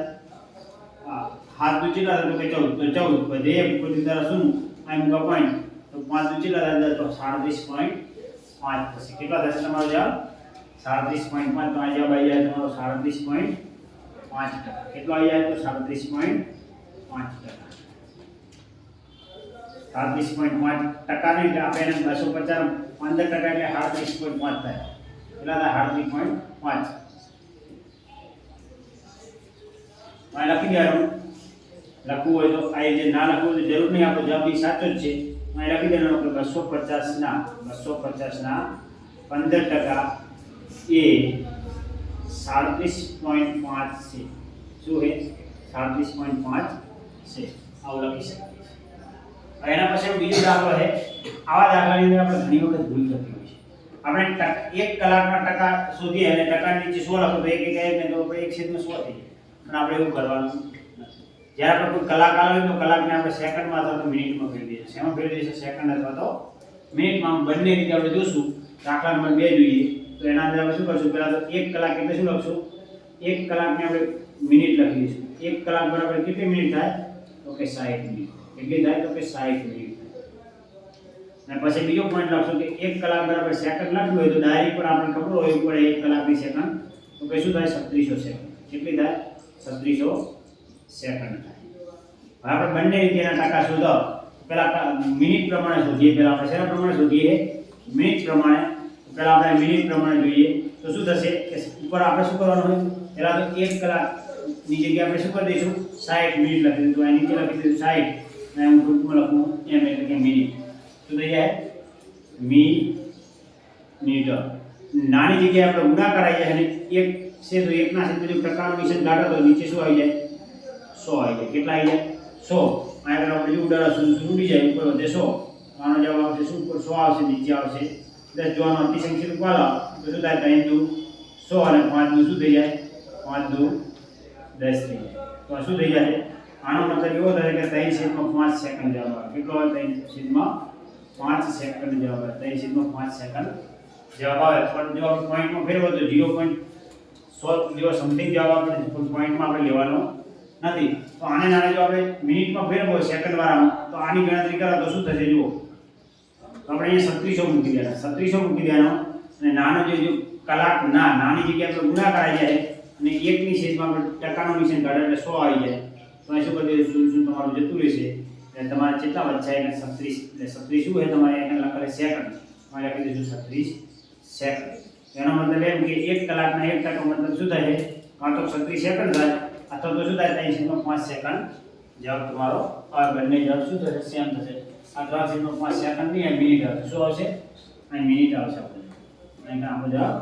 A: હાથ દુ કેટલા થાય? તો કે 14 તો 14 વધે 1 ઉપર ઉતારા 0 આ મૂકો પોઈન્ટ તો 5 દુ કેટલા થાય? તો 37.5 થશે. કેટલા થશે તમારો જવાબ? 37.5. તો આ જવાબ આવી જાય તમારો 37.5%. કેટલો આવી જાય? તો 37.5%. 37.5% ને આપણે એને 250 15% એટલે 38.5 થાય. કેટલા થાય? 38.5. આ લખી દેવાનું. લખવું હોય તો આ જે ના લખવું તો જરૂર નહીં, આપણો જવાબ સાચો જ છે. આ લખી દેવાનો કે 250 ના 15% એ 37.5 છે. શું છે? 37.5 છે. આવું લખી શકીએ. એના પછી બીજો દાખલો છે. આવા દાખલાની અંદર આપણે ઘણી વખત ભૂલ થતી હોય છે. આપણે 1 કલાકના ટકા શોધીએ અને ટકા નીચે 100 લખો તો 1 1 તો આપણે 1/100 થઈ જાય. પણ આપણે એવું કરવાનું નથી. જ્યારે આપણે કોઈ કલાક આવે તો કલાકને આપણે સેકન્ડમાં અથવા તો મિનિટમાં ફેરવી દઈશું. શેમાં ફેરવી દઈશું? સેકન્ડ અથવા તો મિનિટમાં. બંને રીતે આપણે જોશું. દાખલા નંબર 2 જોઈએ તો એના અંદર આપણે શું કરશું? પહેલા તો 1 કલાક એટલે શું લખશું? 1 કલાકને આપણે મિનિટ લખી દઈશું. 1 કલાક બરાબર કેટલી મિનિટ થાય? તો કે 60 મિનિટ. કેટલી થાય? તો કે 60 મિનિટ. અને પછી બીજો પોઈન્ટ લખશું કે 1 કલાક બરાબર સેકન્ડ લખ્યું હોય તો ડાયરી પર આપણે ખબર હોય ઉપર 1 કલાકની સેકન્ડ તો કે શું થાય? 3600 સેકન્ડ. કેટલી થાય? 3600 સેકન્ડ થાય. હવે આપણે બંને રીતેના ટકા શોધો. પહેલા મિનિટ પ્રમાણે શોધીએ. પહેલા આપણે શેના પ્રમાણે શોધીએ? મિનિટ પ્રમાણે. પહેલા આપણે મિનિટ પ્રમાણે જોઈએ તો શું થશે કે ઉપર આપણે શું કરવાનું હોય? પહેલા તો 1 કલાકની જગ્યાએ આપણે શું કરી દઈશું? 60 મિનિટ લખી દઈશું. તો આ નીચે લખી દઈશું 60 અને હું ટૂંકમાં લખું એમ એટલે કે મિનિટ. શું થઈ જાય? મિનિટ. નાની જગ્યાએ આપણે ગુણાકાર આવી જાય અને 1 છે તો 1 ના છેદ ટકાનું નિશાન કાઢો તો નીચે શું આવી જાય? 100 આવી જાય. કેટલા આવી જાય? 100. આગળ આપણે જો ઉડાડો 0 ઉડી જાય ઉપર વધે 100. આનો જવાબ આવશે શું? ઉપર 100 આવશે, નીચે આવશે 10. જો આનો અતિસંખ્યક ઉપાડો તો શું થાય? 3 દુ 100 અને 5 દુ શું થઈ જાય? 5 દુ 10 થઈ જાય. તો આ શું થઈ જાય? આનો મતલબ એવો થાય કે 3/5 સેકન્ડ જવાબ આવે. કેટલો આવે? 3/5 સેકન્ડ જવાબ આવે. 3/5 સેકન્ડ જવાબ આવે. પણ જો આપણે પોઈન્ટમાં ફેરવો તો 0.100 જેવો સમથિંગ જવાબ આપણે પોઈન્ટમાં આપણે લેવાનો નથી. તો આને નાને જો આપણે મિનિટમાં ફેરવો સેકન્ડ વાળામાં તો આની ગણતરી કરો તો શું થશે? જુઓ તો આપણે અહીંયા 3600 મૂકી દેવાના. 3600 મૂકી દેવાનો અને નાનો જે કલાક નાની જગ્યાએ આપણે ગુણાકાર આવી જાય અને 1 ની છેદમાં આપણે ટકાનું નિશાન કાઢો એટલે 100 આવી જાય. તો આ શું કરી દઈશું? શું તમારું જતું રહેશે એટલે તમારે કેટલા વધશે? એટલે 36 એટલે 36 શું છે તમારે? એને લખેલે સેકન્ડ. તમારે લખી દઈશું 36 સેકન્ડ. એનો મતલબ એમ કે 1 કલાકના 1 ટકા મતલબ શું થાય? કાં તો 36 સેકન્ડ થાય અથવા તો શું થાય? 3/5 સેકન્ડ જવાબ તમારો આ બંને જવાબ શું થશે? સેમ થશે. આ 3/5 સેકન્ડ નહીં મિનિટ આવશે. શું આવશે? અહીં મિનિટ આવશે. આપણે અહીં આપણો જવાબ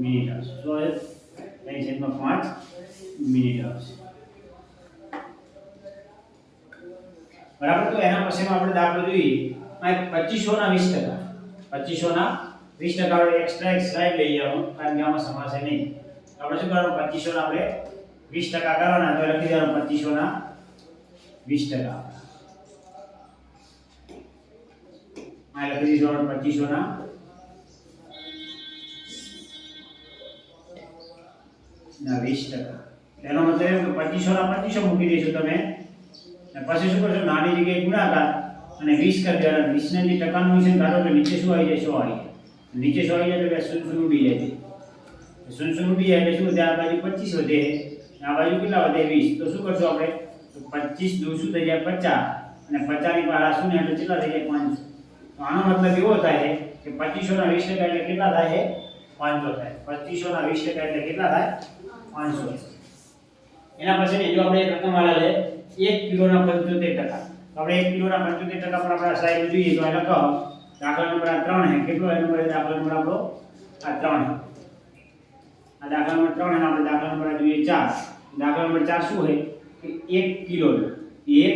A: મિનિટ આવશે. શું આવશે? 3/5 મિનિટ આવશે. બરાબર. તો એના પછીનો આપણે દાખલો જોઈએ. આ 2500 ના 20%. 2500 ના 20% આપણે એક્સ્ટ્રા એક સ્લાઇડ લઈ આવવાનું કારણ કે આમાં સમાસે નહીં. આપણે શું કરવાનું? 2500 ના આપણે 20% કરવાના તો લખી દેવાનું 2500 ના 20%. આ લખી દઈશું આપણે 2500 ના 20%. એનો મતલબ એમ કે 2500 ના 2500 મૂકી દેશો તમે અને પછી શું કરશો નાની જગ્યાએ ગુણાકાર અને 20 કરી દેવાના 20 ને જે ટકાનું નિશાન કાઢો એટલે નીચે શું આવી જાય 100 આવી જાય નીચે 100 આવી જાય એટલે શૂન્ય ઉડી જાય શૂન્ય ઉડી જાય એટલે શું થાય આ બાજુ 25 વધે આ બાજુ કેટલા વધે 20 તો શું કરશો આપણે તો 25 દો શું થઈ જાય 50 અને 50 ની બહાર શૂન્ય એટલે કેટલા થઈ જાય 500 તો આનો મતલબ એવો થાય કે 2500 ના 20% એટલે કેટલા થાય 500 થાય 2500 ના 20% એટલે કેટલા થાય 500 એના પછી જો આપણે એક રકમ આલા લે 1 કિલોના 75% તો આપણે 1 કિલોના 75% પર આપણા સ્લાઇડ જોઈએ તો એટલે કહો દાખલા નંબર 3 है કેટલો નંબર है દાખલા નંબર આપણો આ 3 है આ દાખલા નંબર 3 है આપણે દાખલા નંબર જોઈએ 4 દાખલા નંબર 4 શું है કે 1 કિલો 1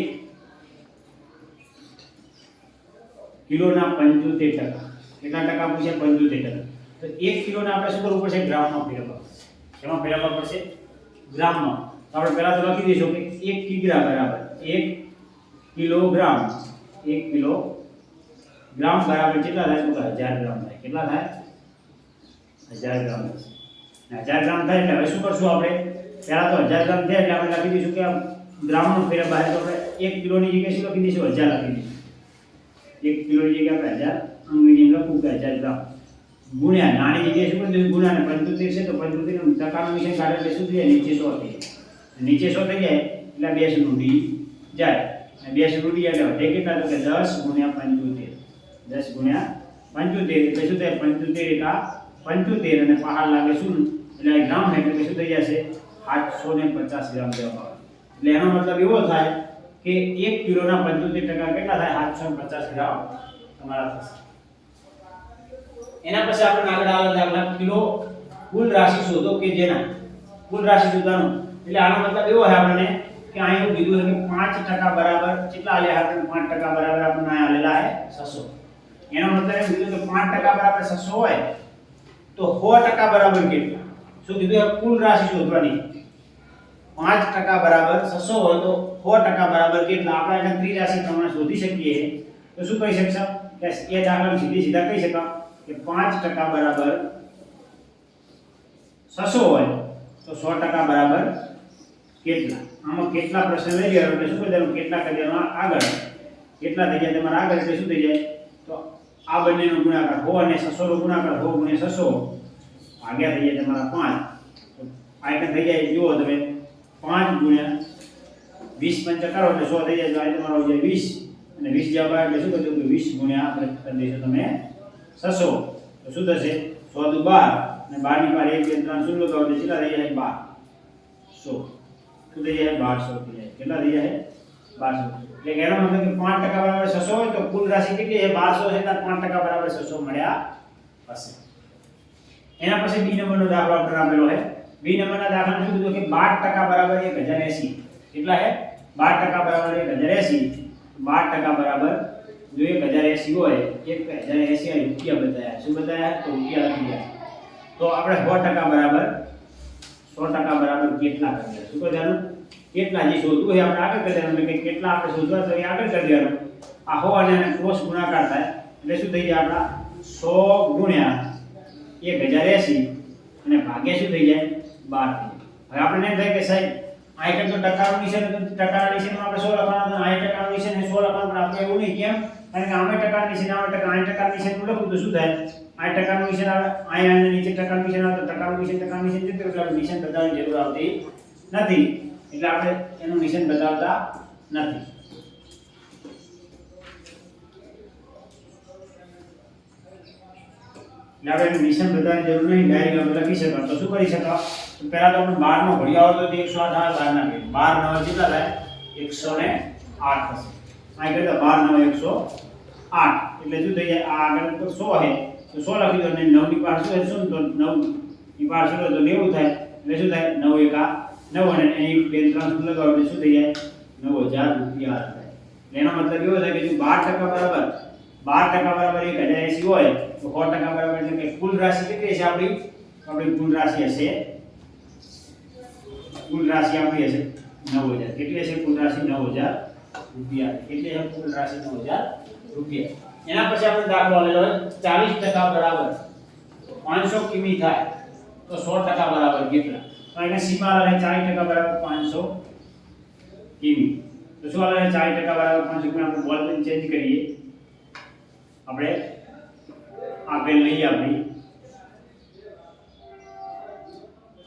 A: કિલોના 75% કેટલા ટકા પૂછે 75% તો 1 કિલોના આપણે શું કરવું પડશે ગ્રામમાં ફેરવવા કેમાં ફેરવવા પડશે ગ્રામમાં તો આપણે પહેલા તો લખી દઈશું કે 1 કિગ્રા બરાબર 1 કિલોગ્રામ 1 કિલોગ્રામ બરાબર કેટલા થાય તો 1000 ગ્રામ થાય કેટલા થાય 1000 ગ્રામ 1000 ગ્રામ થાય એટલે હવે શું કરશું આપણે પહેલા તો 1000 ગ્રામ થાય એટલે આપણે લખી દઈશું કે આ ગ્રામનો ફેરવવા તો આપણે 1 કિલોની જગ્યાએ શું લખી દઈશું 1000 લખી દઈશું 1 કિલોની જગ્યાએ આપણે 1000 અંગ્રેજીમાં લખવું કે 1000 ગ્રામ ગુણ્યા નાની જગ્યાએ શું કરી ગુણ્યા ને 75 છે તો 75 નું ટકાનું નિશાન કાઢે એટલે શું થઈ જાય નીચે 100 થઈ જાય નીચે 100 થઈ જાય એટલે 2 ઉડી જાય અને 2 ઉડી જાય એટલે કેટલા તો કે 10 ગુણ્યા 75 10 ગુણ્યા 75 એટલે શું થાય 75 એકા 75 અને પહાડ લાગે શું એટલે ગ્રામ એટલે શું થઈ જશે 850 ગ્રામ જેવા એટલે એનો મતલબ એવો થાય કે 1 કિલોના 75% કેટલા થાય 850 ગ્રામ તમારા થશે એના પછી આપણે આગળ આલો દાખલા કિલો કુલ રાશિ શોધો કે જેના કુલ રાશિ શોધવાનું એટલે આનો મતલબ એવો છે આપણને કે અહીં એવું કીધું છે કે 5% બરાબર કેટલા આલ્યા આપણે 5% બરાબર આપણને આ આલેલા છે 600 એનો મતલબ એમ કીધું કે 5% બરાબર 600 હોય તો 100% બરાબર કેટલા શું કીધું કુલ રાશિ શોધવાની 5% બરાબર 600 હોય તો 100% બરાબર કેટલા આપણે એને ત્રિરાશિ પ્રમાણે શોધી શકીએ તો શું કહી શકશો કે એ દાખલા સીધા કહી શકાય કે 5% બરાબર 600 હોય તો 100% બરાબર કેટલા આમાં કેટલા પ્રશ્ન લઈ લેવાનો એટલે શું કરી દેવાનું કેટલા કરી દેવાનું આગળ કેટલા થઈ જાય તમારા આગળ એટલે શું થઈ જાય તો આ બંનેનો ગુણાકાર 100 અને 600 નો ગુણાકાર 100 ગુણ્યા 600 ભાગ્યા થઈ જાય તમારા 5 તો આ એક થઈ જાય જુઓ તમે 5 ગુણ્યા 20 5 કરો એટલે 100 થઈ જાય તો આ તમારો થઈ જાય 20 અને 20 જવાબ આવે એટલે શું કરજો કે 20 ગુણ્યા આપણે કરી દઈશું તમે 600 તો શું થશે 100 દુ 12 અને 12 ની પાર 1 2 3 શૂન્ય લગાવો એટલે કેટલા થઈ જાય 12 100 શું થઈ જાય 1200 થઈ જાય કેટલા થઈ જાય 1200 એટલે એનો મતલબ કે 5% બરાબર 600 હોય તો કુલ રાશિ કેટલી છે 1200 છે તો 5% બરાબર 600 મળ્યા હશે એના પછી બી નંબરનો દાખલો આપણે આપેલો છે બી નંબરના દાખલામાં શું કીધું કે 12% બરાબર 1080 કેટલા છે 12% બરાબર 1080 12% બરાબર જો 1080 હોય 1080 રૂપિયા બતાયા શું બતાયા તો રૂપિયા લખી ગયા તો આપણે 100% બરાબર 100% બરાબર કેટલા કરીએ શું કરવાનું કેટલા જે શોધવું છે આપણે આગળ કરી દેવાનું કે કેટલા આપણે શોધવા તો એ આગળ કરી દેવાનું આ 100 અને ક્રોસ ગુણાકાર થાય એટલે શું થઈ જાય આપડા 100 ગુણ્યા 1080 અને ભાગ્યા શું થઈ જાય 12 હવે આપણે એમ થાય કે સાહેબ આ એક તો ટકાનું નિશાન તો ટકાના નિશાનમાં આપણે 100 લખવાનું આ ટકાનું નિશાન એ 100 લખવાનું પણ આપણે એવું નહીં કેમ કારણ કે આમે ટકાનું નિશાન આમે ટકાનું નિશાન લખું તો શું થાય આ ટકાનું નિશાન આવે આને નીચે ટકાનું નિશાન આવે તો ટકાનું નિશાન જતું એટલે આપણે નિશાન બદલવાની જરૂર આવતી નથી એટલે આપણે એનું નિશાન બદલતા નથી એટલે આપણે એનું નિશાન બદલવાની જરૂર નહીં ડાયરેક્ટ આપણે લખી શકાય તો શું કરી શકાય તો પહેલા તો આપણે 12 નો ઘડિયો આવતો તો 108 આવે 12 ના 12 9 કેટલા થાય 108 થશે આ કેટલા 12 9 108 એટલે શું થઈ જાય આ આગળ તો 100 છે તો 100 લખી દો અને 9 ની પાછળ શું હશે તો 9 ની પાછળ તો 90 થાય એટલે શું થાય 9 એકા 9 અને 1 2 3 લગાવો એટલે શું થઈ જાય 9000 રૂપિયા થાય એનો મતલબ એવો થાય કે જો 12% બરાબર 12% બરાબર 1080 હોય તો 100% બરાબર એટલે કે કુલ રાશિ કેટલી છે આપણી કુલ રાશિ હશે આપણી હશે 9000 કેટલી હશે કુલ રાશિ 9000 રૂપિયા કેટલી છે કુલ રાશિ 9000 રૂપિયા એના પછી આપણે દાખલો આલેલો 40% બરાબર 500 કિમી થાય તો 100% બરાબર કેટલા તો અહીંયા સીમા આલે 40% બરાબર 500 કિમી. તો શું આલે 40% બરાબર 500 કિમી. આપણે બોલ પેન ચેન્જ કરીએ. આપણે આપેલ લઈએ આપણી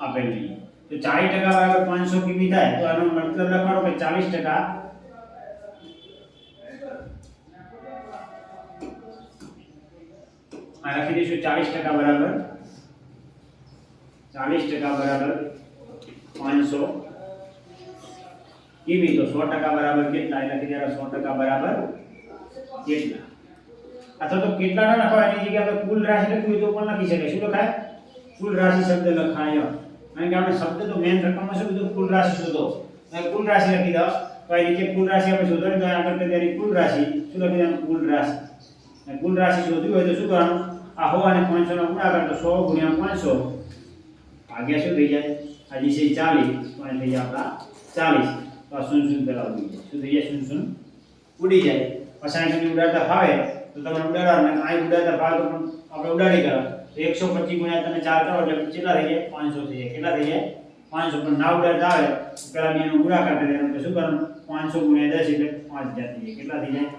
A: આપેલ લઈએ તો 40% બરાબર 500 કિમી થાય. તો આનો મતલબ લખવાનો કે 40% આ લખી દઈશું 40% બરાબર 500 કિમી. તો 100% બરાબર કેટલા? એ લખી દેવા 100% બરાબર કેટલા. અથવા તો કેટલા ના લખવા એની જગ્યાએ આપણે કુલ રાશિ લખવી તો પણ લખી શકાય. શું લખાય? કુલ રાશિ શબ્દ લખાય. કારણ કે આપણે શબ્દ તો મેન રકમમાં શું કીધું? કુલ રાશિ શોધો. હવે કુલ રાશિ લખી દો. તો આ નીચે કુલ રાશિ આપણે શોધવાની તો આગળ તેની કુલ રાશિ શું લખી દેવાનું? કુલ રાશિ. અને કુલ રાશિ શોધવી હોય તો શું કરવાનું? આ 100 અને 500 નો ગુણાકાર તો 100 ગુણ્યા 500 ભાગ્યા શું થઈ જાય? આ જે છે 40 તો અહીં થઈ જાય આપણા 40. તો આ 0 પેલા ઉડી જાય. શું થઈ જાય? 0 ઉડી જાય. પછી અહીં ઉડાડતા ફાવે તો તમે ઉડાડવા અને અહીં ઉડાડતા ફાવે તો પણ આપણે ઉડાડી કરો. તો 125 ગુણ્યા તમે 4 કરો એટલે કેટલા થઈ જાય? 500 થઈ જાય. કેટલા થઈ જાય? 500. પણ ના ઉડાડતા આવે તો પેલા બેનો ગુણાકાર કરી દેવાનો. તો શું કરવાનું? 500 ગુણ્યા 10 એટલે 5000 થઈ જાય. કેટલા થઈ જાય?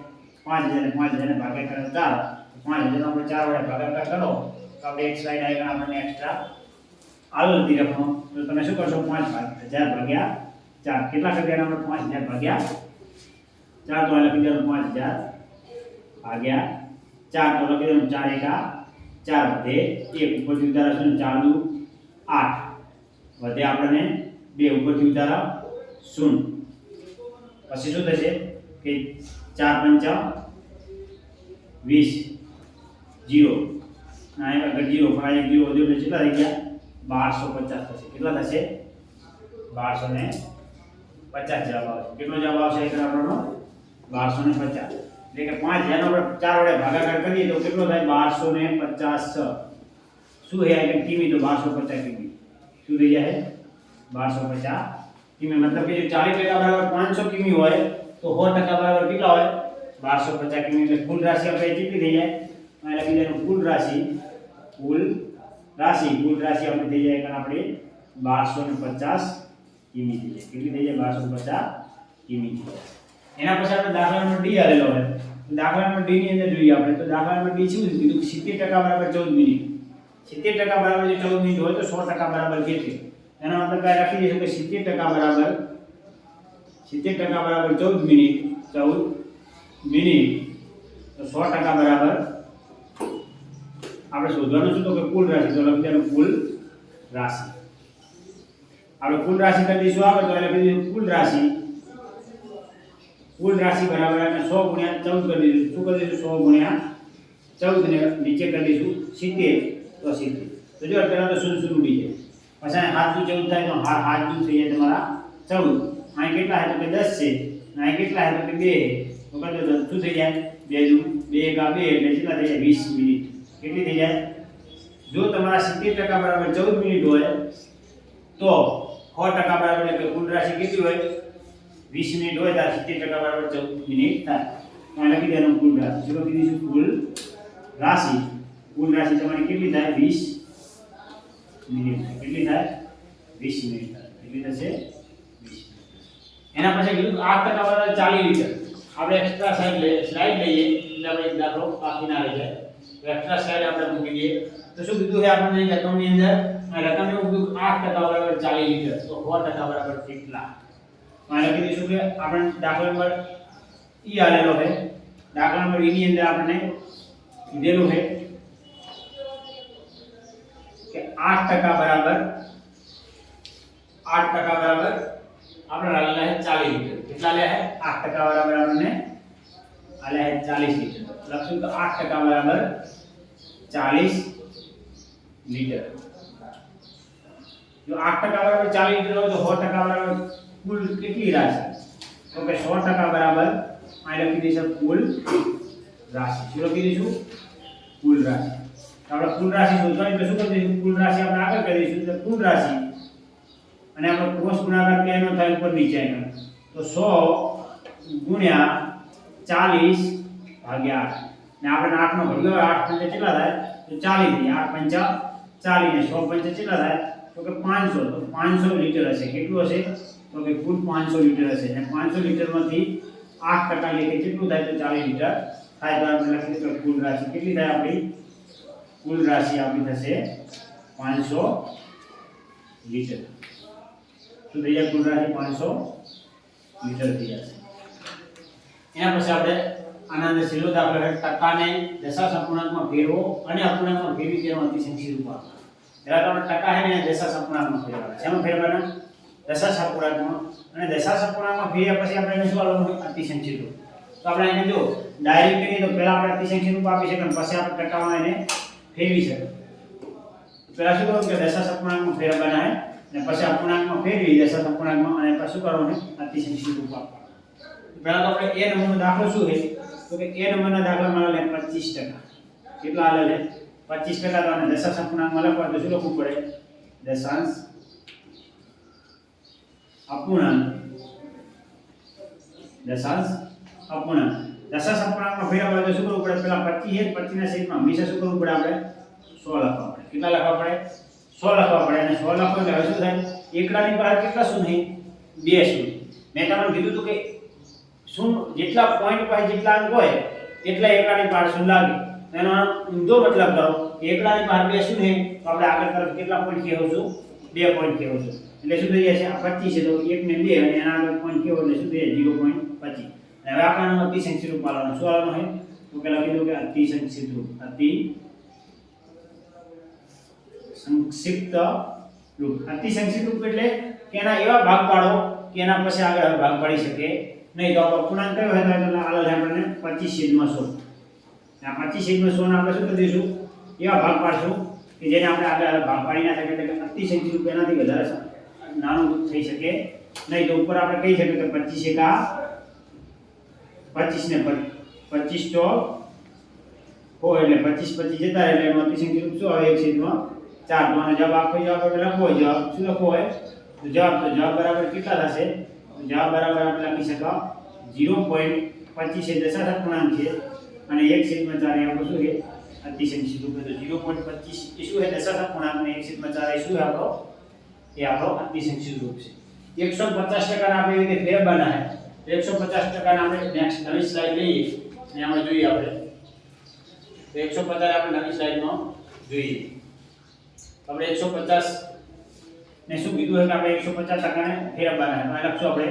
A: 5000 ને 5000 ને ભાગ્યા કરો 4. 5000 નો આપણે 4 વડે ભાગાકાર કરો તો આપણે એક સાઈડ આવીને આપણને એક્સ્ટ્રા આલતી રકમ. તો તમે શું કરશો? 5000 ભાગ્યા 4 કેટલા કરી દેવાના? 5000 ભાગ્યા 4 તો લખી દેવાનું 5000 ભાગ્યા 4 તો લખી દેવાનું 4 એકા 4 વધે 1 ઉપરથી ઉતારા શું? 4 દુ 8 વધે આપણને 2 ઉપરથી ઉતારા 0. પછી શું થશે કે 4 પંચા 20 0 આ આગળ 0 પણ આ 0 વધ્યો એટલે કેટલા થઈ ગયા? 1250 થશે. કેટલા થશે? 1250 જવાબ આવશે. કેટલો જવાબ આવશે? એક આપણો 1250. એટલે કે 5000 નો આપણે 4 વડે ભાગાકાર કરીએ તો કેટલો થાય? 1250. શું હે કે કિમી? તો 1250 કિમી. શું થઈ જાય? 1250 કિમી. મતલબ કે જો 40% બરાબર 500 કિમી હોય તો 100% બરાબર કેટલા હોય? 1250 કિમી. એટલે કુલ રાશિ આપણે કેટલી થઈ જાય? આ લખી દેવાનું કુલ રાશિ આપણે થઈ જાય કારણ આપણે 1250 કિમી થઈ જાય. કેટલી થઈ જાય? 1250 કિમી થઈ જાય. એના પછી આપણે દાખલા નંબર ડી આલેલો હોય. તો દાખલા નંબર ડી ની અંદર જોઈએ આપણે. તો દાખલા નંબર ડી શું કીધું? 70% બરાબર 14 મિનિટ. 70% બરાબર જો 14 મિનિટ હોય તો 100% બરાબર કેટલી? એનો મતલબ કાય લખી દઈશું કે 70% બરાબર 14 મિનિટ. 14 મિનિટ તો 100% બરાબર આપણે શોધવાનું શું? તો કે કુલ રાશિ. તો લખી દેવાનું કુલ રાશિ. આપણે કુલ રાશિ કરી દઈશું આવે તો લખી દઈશું કુલ રાશિ બરાબર આપણે 100 ગુણ્યા 14 કરી દઈશું. શું કરી દઈશું? 100 ગુણ્યા 14 ને નીચે કરી દઈશું 70 તો 70. તો જો પહેલા તો 0 ઉડી જાય. પછી 7 14 થાય તો 7 થઈ જાય તમારા 14. અહીં કેટલા છે? તો કે 10 છે. અહીં કેટલા છે? તો કે 2. તો કહો તો શું થઈ જાય? 2 એકા 2 એટલે કેટલા થઈ જાય? 20 મિનિટ. કેટલી થઈ જાય? જો તમારા 70% બરાબર 14 મિનિટ હોય તો 100% બરાબર એટલે કુલ રાશિ કેટલી હોય? 20 મિનિટ હોય તો 70% બરાબર 14 મિનિટ થાય. તો આ લખી દેવાનું કુલ રાશિ. શું લખી દઈશું? કુલ રાશિ. કુલ રાશિ તમારી કેટલી થાય? 20 મિનિટ. કેટલી થાય? 20 મિનિટ થાય. કેટલી થશે? 20 મિનિટ. એના પછી કીધું 8% બરાબર 40 લીટર. આપણે એક્સ્ટ્રા સ્લાઇડ લઈએ એટલે આપણે એક દાખલો બાકી ના રહી જાય. તો એક્સ્ટ્રા સ્લાઇડ આપણે મૂકી દઈએ. તો શું કીધું છે આપણને રકમની અંદર? આ રકમને એવું કીધું 8% બરાબર 40 લીટર. તો 100% બરાબર કેટલા? આ લખી દઈશું કે આપણે દાખલા નંબર ઈ આલેલો છે. દાખલા નંબર ઈ ની અંદર આપણને કીધેલું છે કે 8% બરાબર આપણે આલેલા છે 40 લીટર. કેટલા આલ્યા છે? 8% બરાબર આપણને આલ્યા છે 40 લીટર. લખશું તો 8% બરાબર 40 લીટર. જો 8% બરાબર 40 લીટર હોય તો 100% બરાબર કુલ કેટલી રાશિ? તો કે 100% બરાબર આ લખી દઈશું કુલ રાશિ. શું લખી દઈશું? કુલ રાશિ. તો આપણે કુલ રાશિ શોધવાની તો શું કરી દઈશું? કુલ રાશિ આપણે આગળ કરી દઈશું. તો કુલ રાશિ અને આપણો ક્રોસ ગુણાકાર કેનો થાય? ઉપર નીચે આનો. તો 100 ગુણ્યા 40 ભાગ્યા 8. ને આપણે 8 નો ભાગ્યો 8 પંચા કેટલા થાય? તો 40 થાય. 8 પંચા 40 ને 100 પંચા કેટલા થાય? તો કે 500, તો 500 લીટર હશે. કેટલું હશે? તો કે કુલ 500 લીટર હશે. અને 500 લીટરમાંથી 8% લેખે કેટલું થાય? તો 40 લીટર થાય. તો આપણે લખીએ તો કુલ રાશિ કેટલી થાય આપણી? કુલ રાશિ આપણી થશે 500 લીટર. શું થઈ જાય? કુલ રાશિ 500 લીટર થઈ જશે. એના પછી આપણે આના અંદર છેલ્લો દાખલો છે ટકાને દશાંશ અપૂર્ણાંકમાં ફેરવો અને અપૂર્ણાંકમાં ફેરવી તેનો અતિશંખી રૂપ આપો. પહેલા તો આપણે ટકા છે ને દશાંશ અપૂર્ણાંકમાં ફેરવવાના. શેમાં ફેરવવાના? દશાંશ અપૂર્ણાંકમાં. અને દશાંશ અપૂર્ણાંકમાં ફેરવ્યા પછી આપણે એને શું આપવાનું? અતિશંખી રૂપ. તો આપણે એને જો ડાયરેક્ટ કરીએ તો પહેલા આપણે અતિશંખી રૂપ આપી શકીએ અને પછી આપણે ટકામાં એને ફેરવી શકીએ. પહેલા શું કરવું કે દશાંશ અપૂર્ણાંકમાં ફેરવવાના છે અને પછી અપૂર્ણાંકમાં ફેરવી દશાંશ અપૂર્ણાંકમાં અને પછી શું કરવાનું? અતિશંખી રૂપ આપવાનું. પહેલા તો આપણે એ નંબરનો દાખલો શું છે? તો કે એ નંબરના દાખલામાં આલે 25%. કેટલા આલે છે? 25%. તો આને દશાંશ અપૂર્ણાંકમાં લખવા તો શું લખવું પડે? દશાંશ અપૂર્ણાંક. દશાંશ અપૂર્ણાંક. દશાંશ અપૂર્ણાંકમાં ફેરવવા તો શું કરવું પડે? પેલા 25 છે, 25 ના છેદમાં હંમેશા શું કરવું પડે? આપણે 100 લખવા પડે. કેટલા લખવા પડે? 100 લખવા પડે. અને 100 લખો એટલે હવે શું થાય? એકડાની બહાર કેટલા શૂન્ય? 2 શૂન્ય. મેં તમને કીધું હતું કે જેટલા પોઈન્ટ પર જેટલા અંક હોય એટલા એકડાની બહાર શૂન્ય લાગે. એનો ઊંધો મતલબ કરો કે એકડાની બહાર 2 શૂન્ય તો આપણે આગળ તરફ કેટલા પોઈન્ટ કહેવશું? 2 પોઈન્ટ કહેવશું. એટલે શું થઈ જશે? આ 25 છે તો 1 ને 2 અને એના આગળ પોઈન્ટ કહેવો એટલે શું થઈ જાય? 0.25. અને હવે આપણને અતિશંખી રૂપ પાડવાનું. શું આવવાનું છે? તો પેલા કીધું કે અતિશંક્ષિપ્ત રૂપ. અતિશંક્ષિપ્ત રૂપ. અતિશંક્ષિપ્ત રૂપ એટલે કે એના એવા ભાગ પાડો કે એના પછી આગળ ભાગ પાડી શકે નહીં. તો આપણો પૂર્ણાંક કયો હોય? તો આલે છે આપણને 25/100. આ 25/100 ને આપણે શું કરી દઈશું? એવા ભાગ પાડશું કે જેને આપણે આગળ ભાગ પાડી ના શકે. એટલે કે અતિશંખિત રૂપ એનાથી વધારે નાનું થઈ શકે નહીં. તો ઉપર આપણે કહી શકીએ કે 25 એકા 25 ને 25 ચોક હોય એટલે 25 જતા એટલે એનો અતિશંખિત રૂપ શું આવે? 1/4. તો આનો જવાબ આખો જવાબ આપણે લખવો હોય. જવાબ શું લખવો હોય? તો જવાબ બરાબર કેટલા થશે? તો જવાબ બરાબર આપણે લખી શકો 0.25 એ દશાંશ અપૂર્ણાંક છે અને 1/4 એ આપણો શું છે? અતિશંખિત રૂપ. તો 0.25 એ શું છે? દશાંશ અપૂર્ણાંક ને 1/4 એ શું છે આપણો? એ આપણો અતિશંખિત રૂપ છે. 150% આપણે એવી રીતે ફેરવવાના છે. 150% આપણે નેક્સ્ટ નવી સ્લાઇડ લઈએ અને આમાં જોઈએ આપણે. તો 150 આપણે નવી સ્લાઇડમાં જોઈએ. આપણે 150 ને શું કીધું છે કે આપણે 150% ને ફેરવવાના છે. તો લખશું આપણે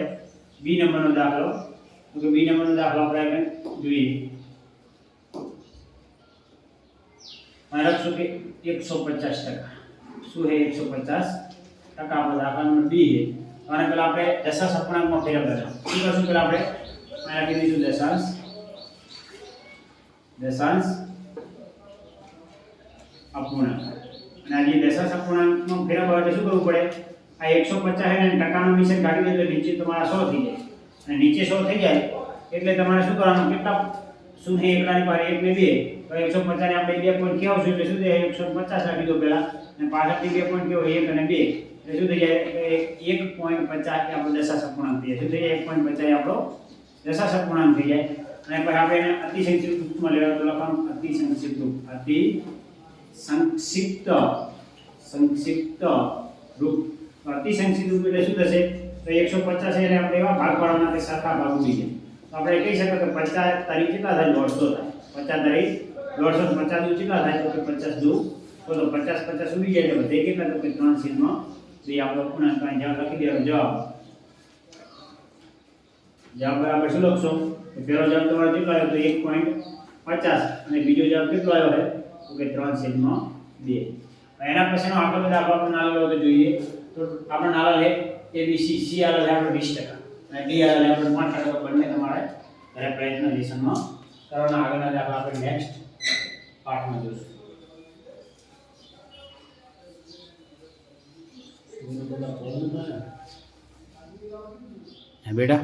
A: બી નંબરનો દાખલો. તો કે બી નંબરનો દાખલો આપણે જોઈએ. અને લખશું કે 150%. શું છે? 150% આપણો દાખલા નંબર બી છે. અને પેલા આપણે દશાંશ અપૂર્ણાંકમાં ફેરવવાના. શું કરશું? પેલા આપણે અહીંયા લખી દઈશું દશાંશ અપૂર્ણાંક. અને આ જે દશાંશ અપૂર્ણાંકમાં ફેરવવા એટલે શું કરવું પડે? આ 150 છે ને ટકાનો નિશાન કાઢી દે એટલે નીચે તમારા 100 થઈ જાય. અને નીચે 100 થઈ જાય એટલે તમારે શું કરવાનું? કેટલા શૂન્ય એકડાની બહાર 1 ને 2 તો 150 ને આપણે 2 પોઈન્ટ કહેવશું એટલે શું થાય? 150 રાખી દો પહેલા અને પાછળથી 2 પોઈન્ટ કહેવો 1 અને 2 એટલે શું થઈ જાય? 1.50 એ આપણો દશાંશ અપૂર્ણાંક થઈ જાય. શું થઈ જાય? 1.50 એ આપણો દશાંશ અપૂર્ણાંક થઈ જાય. અને પછી આપણે એને અતિશંક્ષિપ્ત રૂપમાં લેવા તો લખવાનું અતિશંક્ષિપ્ત રૂપ. સંક્ષિપ્ત રૂપ. અતિશંક્ષિપ્ત રૂપ એટલે શું થશે? તો 150 છે એટલે આપણે એવા ભાગ પાડવાના કે સરખા ભાગ ઉડી જાય. તો આપણે કહી શકીએ કે 50 તારીખ કેટલા થાય? 150 થાય. 50 તારીખ 150 દૂ કેટલા થાય? તો કે 50 દૂ તો 50 ઉડી જાય એટલે બધે કેટલા? તો કે 3/2 આપણો પૂર્ણાંક અહીં જવાબ લખી દેવાનો. જવાબ બરાબર શું લખશો? તો પહેલો જવાબ તમારો કેટલો આવ્યો? તો 1.50 અને બીજો જવાબ કેટલો આવ્યો છે? તો કે 3/2. એના પછીનો આગળ બધા આપણે નાલો તો જોઈએ. તો આપણે નાલા લે A B C C આલે છે આપણે 20% અને D આલે આપણે 5% બંને તમારે ઘરે પ્રયત્ન લેસનમાં કરવાના. આગળના દાખલા આપણે નેક્સ્ટ પાઠમાં જોઈશું. બેટા